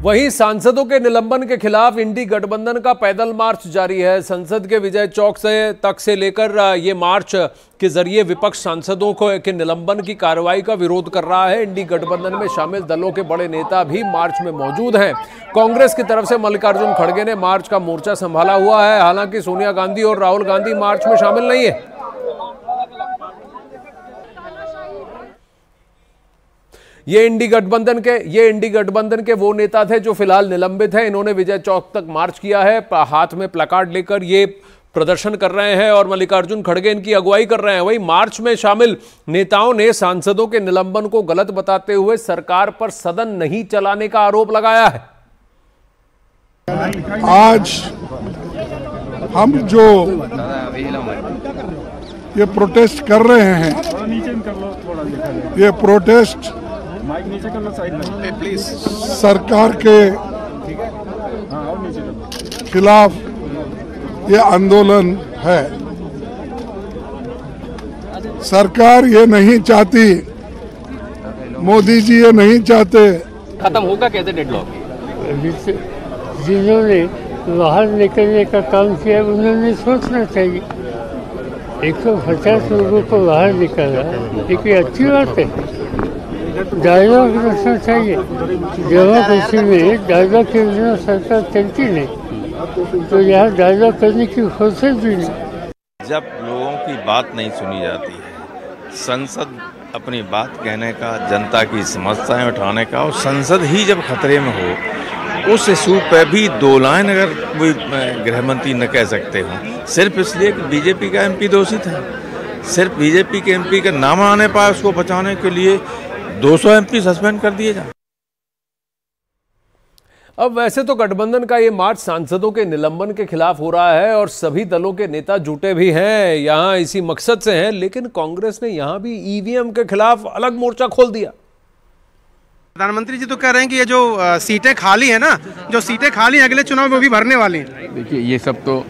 वहीं सांसदों के निलंबन के खिलाफ इंडी गठबंधन का पैदल मार्च जारी है। संसद के विजय चौक से लेकर ये मार्च के जरिए विपक्ष सांसदों के निलंबन की कार्रवाई का विरोध कर रहा है। इंडी गठबंधन में शामिल दलों के बड़े नेता भी मार्च में मौजूद हैं। कांग्रेस की तरफ से मल्लिकार्जुन खड़गे ने मार्च का मोर्चा संभाला हुआ है। हालांकि सोनिया गांधी और राहुल गांधी मार्च में शामिल नहीं है। ये इंडी गठबंधन के वो नेता थे जो फिलहाल निलंबित हैं। इन्होंने विजय चौक तक मार्च किया है, हाथ में प्लकार्ड लेकर ये प्रदर्शन कर रहे हैं और मल्लिकार्जुन खड़गे इनकी अगुवाई कर रहे हैं। वहीं मार्च में शामिल नेताओं ने सांसदों के निलंबन को गलत बताते हुए सरकार पर सदन नहीं चलाने का आरोप लगाया है। आज हम जो ये प्रोटेस्ट कर रहे हैं, ये प्रोटेस्ट सरकार के खिलाफ ये आंदोलन है। सरकार ये नहीं चाहती, मोदी जी ये नहीं चाहते। खत्म होगा कैसे डेडलॉक? जिन्होंने बाहर निकलने का काम किया उन्होंने सोचना चाहिए। 150 लोगों को बाहर निकाला, लेकिन अच्छी बात है। डायलॉग रखना चाहिए। डेमोक्रेसी में डायलॉग के बिना सरकार चलती नहीं, तो यहाँ डायलॉग करने की फुर्सत भी नहीं। जब लोगों की बात नहीं सुनी जाती है, संसद अपनी बात कहने का, जनता की समस्याएं उठाने का, और संसद ही जब खतरे में हो, उस इशू पर भी दो लाइन अगर कोई गृह मंत्री न कह सकते हो, सिर्फ इसलिए कि बीजेपी का एमपी दोषित है, सिर्फ बीजेपी के एमपी का नाम आने पाए उसको बचाने के लिए 200 एमपी सस्पेंड कर दिए जाए। अब वैसे तो गठबंधन का ये मार्च सांसदों के निलंबन के खिलाफ हो रहा है और सभी दलों के नेता जुटे भी हैं यहां इसी मकसद से हैं, लेकिन कांग्रेस ने यहां भी ईवीएम के खिलाफ अलग मोर्चा खोल दिया। प्रधानमंत्री जी तो कह रहे हैं कि ये जो सीटें खाली है ना, जो सीटें खाली अगले चुनाव में भी भरने वाली हैं। देखिए, ये सब तो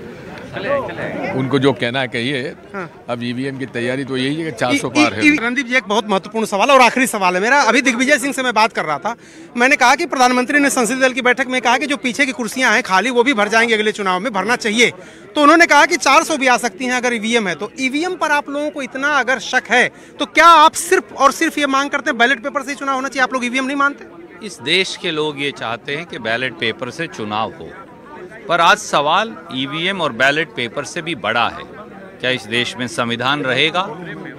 उनको जो कहना है कहिए। हाँ। अब ईवीएम की तैयारी तो यही है कि 400 पार है। रणदीप जी, एक बहुत महत्वपूर्ण सवाल और आखिरी सवाल है मेरा। अभी दिग्विजय सिंह से मैं बात कर रहा था, मैंने कहा कि प्रधानमंत्री ने संसदीय दल की बैठक में कहा कि जो पीछे की कुर्सियां हैं खाली वो भी भर जाएंगे अगले चुनाव में, भरना चाहिए। तो उन्होंने कहा कि 400 भी आ सकती हैं अगर ईवीएम है तो। ईवीएम पर आप लोगों को इतना अगर शक है तो क्या आप सिर्फ और सिर्फ ये मांग करते हैं बैलेट पेपर से चुनाव होना चाहिए? आप लोग ईवीएम नहीं मानते? इस देश के लोग ये चाहते हैं कि बैलेट पेपर से चुनाव हो, पर आज सवाल ईवीएम और बैलेट पेपर से भी बड़ा है। क्या इस देश में संविधान रहेगा?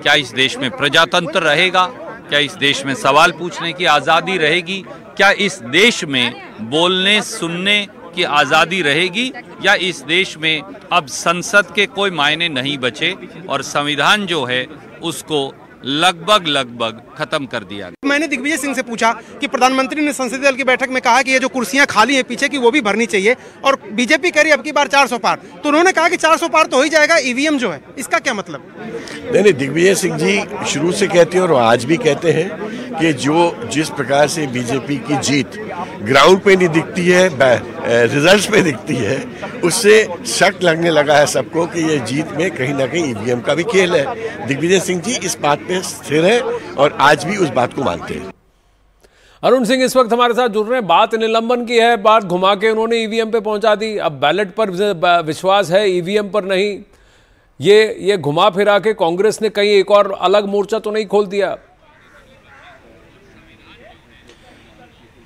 क्या इस देश में प्रजातंत्र रहेगा? क्या इस देश में सवाल पूछने की आज़ादी रहेगी? क्या इस देश में बोलने सुनने की आज़ादी रहेगी? या इस देश में अब संसद के कोई मायने नहीं बचे और संविधान जो है उसको लगभग खत्म कर दिया? मैंने दिग्विजय सिंह से पूछा कि प्रधानमंत्री ने संसदीय दल की बैठक में कहा कि ये जो कुर्सियां खाली हैं पीछे की वो भी भरनी चाहिए, और बीजेपी कह रही है अब की बार 400 पार। तो उन्होंने कहा कि 400 पार तो हो ही जाएगा, ईवीएम जो है इसका क्या मतलब? नहीं, दिग्विजय सिंह जी शुरू से कहते हैं और आज भी कहते हैं कि जिस प्रकार से बीजेपी की जीत ग्राउंड पे नहीं दिखती है, रिजल्ट्स पे दिखती है, उससे शक लगने लगा है सबको कि ये जीत में कहीं ना कहीं ईवीएम का भी खेल है। दिग्विजय सिंह जी इस बात पे स्थिर है और आज भी उस बात को मानते हैं। अरुण सिंह इस वक्त हमारे साथ जुड़ रहे हैं। बात निलंबन की है, बात घुमा के उन्होंने ईवीएम पे पहुंचा दी। अब बैलेट पर विश्वास है, ईवीएम पर नहीं। ये घुमा फिरा के कांग्रेस ने कहीं एक और अलग मोर्चा तो नहीं खोल दिया?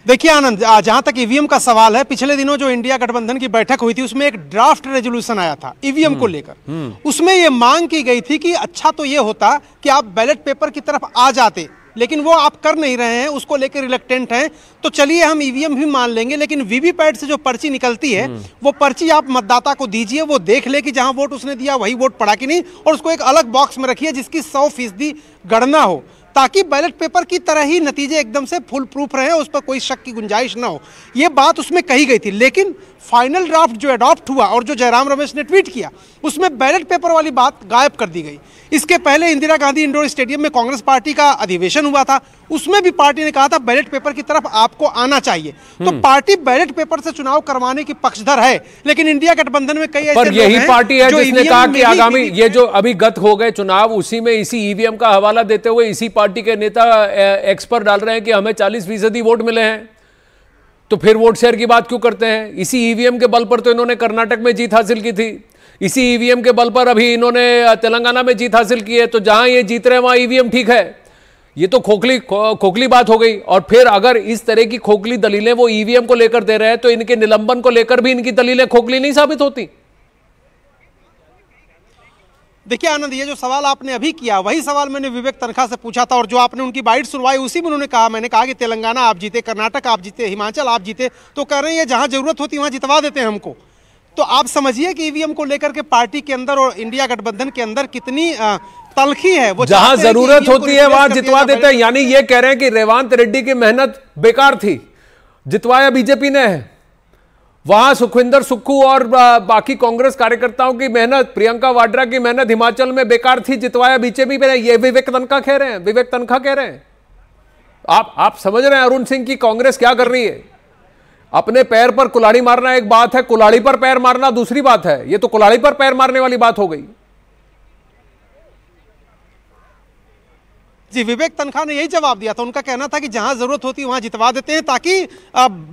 देखिए आनंद, जहां तक ईवीएम का सवाल है, पिछले दिनों जो इंडिया गठबंधन की बैठक हुई थी उसमें एक ड्राफ्ट रेजोल्यूशन आया था ईवीएम को लेकर। उसमें ये मांग की गई थी कि अच्छा तो ये होता कि आप बैलेट पेपर की तरफ आ जाते, लेकिन वो आप कर नहीं रहे हैं, उसको लेकर रिलक्टेंट हैं। तो चलिए हम ईवीएम भी मान लेंगे, लेकिन वीवीपैट से जो पर्ची निकलती है वो पर्ची आप मतदाता को दीजिए, वो देख ले कि जहां वोट उसने दिया वही वोट पड़ा कि नहीं, और उसको एक अलग बॉक्स में रखिए जिसकी 100% गणना हो, ताकि बैलेट पेपर की तरह ही नतीजे एकदम से फुल प्रूफ रहे, उस पर कोई शक की गुंजाइश ना हो। ये बात उसमें कही गई थी, लेकिन फाइनल ड्राफ्ट जो अडॉप्ट हुआ और जो जयराम रमेश ने ट्वीट किया उसमें बैलेट पेपर वाली बात गायब कर दी गई। इसके पहले इंदिरा गांधी इंडोर स्टेडियम में कांग्रेस पार्टी का अधिवेशन हुआ था, उसमें भी पार्टी ने कहा था बैलेट पेपर की तरफ आपको आना चाहिए। तो पार्टी बैलेट पेपर से चुनाव करवाने की पक्षधर है, लेकिन इंडिया गठबंधन में कई ऐसे यही पार्टी है जिसने कहा कि आगामी ये जो अभी गत हो गए चुनाव उसी में इसी ईवीएम का हवाला देते हुए इसी पार्टी के नेता एक्स पर डाल रहे हैं कि हमें 40% वोट मिले हैं। तो फिर वोट शेयर की बात क्यों करते हैं? इसी ईवीएम के बल पर तो इन्होंने कर्नाटक में जीत हासिल की थी, इसी ईवीएम के बल पर अभी इन्होंने तेलंगाना में जीत हासिल की है। तो जहां ये जीत रहे हैं वहां ईवीएम ठीक है। ये तो खोखली बात हो गई। और फिर अगर इस तरह की खोखली दलीलें वो ईवीएम को लेकर दे रहे हैं तो इनके निलंबन को लेकर भी इनकी दलीलें खोखली नहीं साबित होती? देखिए आनंद, ये जो सवाल आपने अभी किया वही सवाल मैंने विवेक तनखा से पूछा था, और जो आपने उनकी बाइट सुनवाई उसी में उन्होंने कहा, मैंने कहा कि तेलंगाना आप जीते, कर्नाटक आप जीते, हिमाचल आप जीते, तो कह रहे हैं जहां जरूरत होती वहां जितवा देते हैं हमको। तो आप समझिए कि ईवीएम को लेकर के पार्टी के अंदर और इंडिया गठबंधन के अंदर कितनी तलखी है। वो जहां जरूरत होती है वहां जितवा देते हैं। यानी ये कह रहे हैं कि रेवंत रेड्डी की मेहनत बेकार थी, जितवाया बीजेपी ने है। वहां सुखविंदर सुक्खू और बाकी कांग्रेस कार्यकर्ताओं की मेहनत, प्रियंका वाड्रा की मेहनत हिमाचल में बेकार थी, जितवाया बीजेपी ने। ये विवेक तनखा कह रहे हैं, विवेक तनखा कह रहे हैं। आप समझ रहे हैं अरुण सिंह की कांग्रेस क्या कर रही है? अपने पैर पर कुल्हाड़ी मारना एक बात है, कुल्हाड़ी पर पैर मारना दूसरी बात है। ये तो कुल्हाड़ी पर पैर मारने वाली बात हो गई। जी, विवेक तनखा ने यही जवाब दिया था। उनका कहना था कि जहां जरूरत होती है वहां जितवा देते हैं, ताकि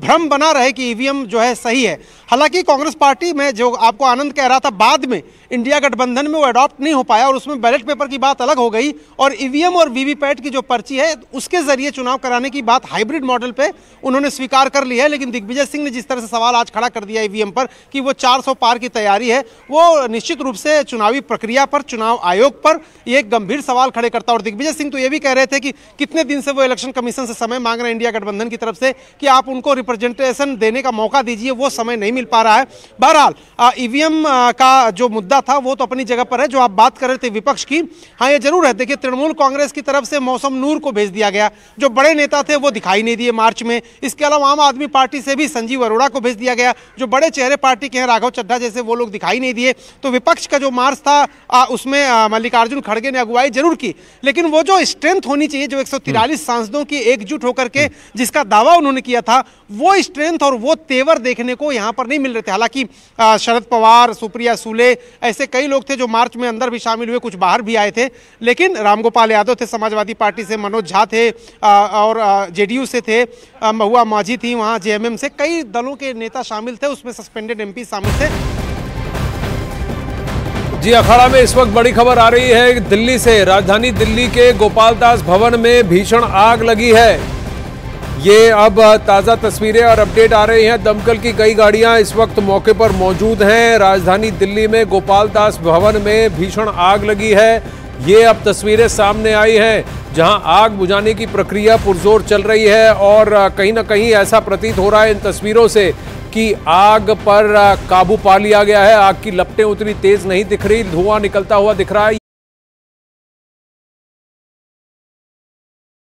भ्रम बना रहे कि ईवीएम जो है सही है। हालांकि कांग्रेस पार्टी में, जो आपको आनंद कह रहा था, बाद में इंडिया गठबंधन में वो अडॉप्ट नहीं हो पाया और उसमें बैलेट पेपर की बात अलग हो गई और ईवीएम और वीवीपैट की जो पर्ची है उसके जरिए चुनाव कराने की बात हाइब्रिड मॉडल पे उन्होंने स्वीकार कर ली है। लेकिन दिग्विजय सिंह ने जिस तरह से सवाल आज खड़ा कर दिया ईवीएम पर कि वो 400 पार की तैयारी है, वो निश्चित रूप से चुनावी प्रक्रिया पर, चुनाव आयोग पर ये एक गंभीर सवाल खड़े करता। और दिग्विजय सिंह तो ये भी कह रहे थे कि कितने दिन से वो इलेक्शन कमीशन से समय मांग रहे हैं इंडिया गठबंधन की तरफ से कि आप उनको रिप्रेजेंटेशन देने का मौका दीजिए, वो समय नहीं मिल पा रहा है। बहरहाल ईवीएम का जो मुद्दा था वो तो अपनी जगह पर है। जो आप बात कर रहे थे विपक्ष की, हाँ ये जरूर है। देखिए, तृणमूल कांग्रेस की तरफ से मौसम नूर को भेज दिया गया, जो बड़े नेता थे वो दिखाई नहीं दिए मार्च में। इसके अलावा आम आदमी पार्टी से भी संजीव अरोड़ा को भेज दिया गया, जो बड़े चेहरे पार्टी के हैं, राघव चड्ढा जैसे, वो लोग दिखाई नहीं दिए। तो विपक्ष का जो मार्च था उसमें मल्लिकार्जुन खड़गे ने अगुवाई जरूर की, लेकिन वो जो स्ट्रेंथ होनी चाहिए, जो 143 सांसदों की एकजुट होकर के जिसका दावा उन्होंने किया था, वो स्ट्रेंथ और वो तेवर देखने को यहां पर नहीं मिल रहे थे। हालांकि शरद पवार, सुप्रिया सूले, ऐसे कई लोग थे जो मार्च में अंदर भी शामिल हुए, कुछ बाहर भी आए थे। लेकिन रामगोपाल यादव थे समाजवादी पार्टी से, मनोज झा थे और जेडीयू से थे, महुआ माझी थी, वहां जेएमएम से कई दलों के नेता शामिल थे, उसमें सस्पेंडेड एमपी शामिल थे। जी, अखाड़ा में इस वक्त बड़ी खबर आ रही है दिल्ली से। राजधानी दिल्ली के गोपाल दास भवन में भीषण आग लगी है। ये अब ताज़ा तस्वीरें और अपडेट आ रही हैं। दमकल की कई गाड़ियां इस वक्त मौके पर मौजूद हैं। राजधानी दिल्ली में गोपाल दास भवन में भीषण आग लगी है। ये अब तस्वीरें सामने आई हैं जहां आग बुझाने की प्रक्रिया पुरजोर चल रही है और कहीं ना कहीं ऐसा प्रतीत हो रहा है इन तस्वीरों से कि आग पर काबू पा लिया गया है। आग की लपटें उतनी तेज नहीं दिख रही, धुआं निकलता हुआ दिख रहा है।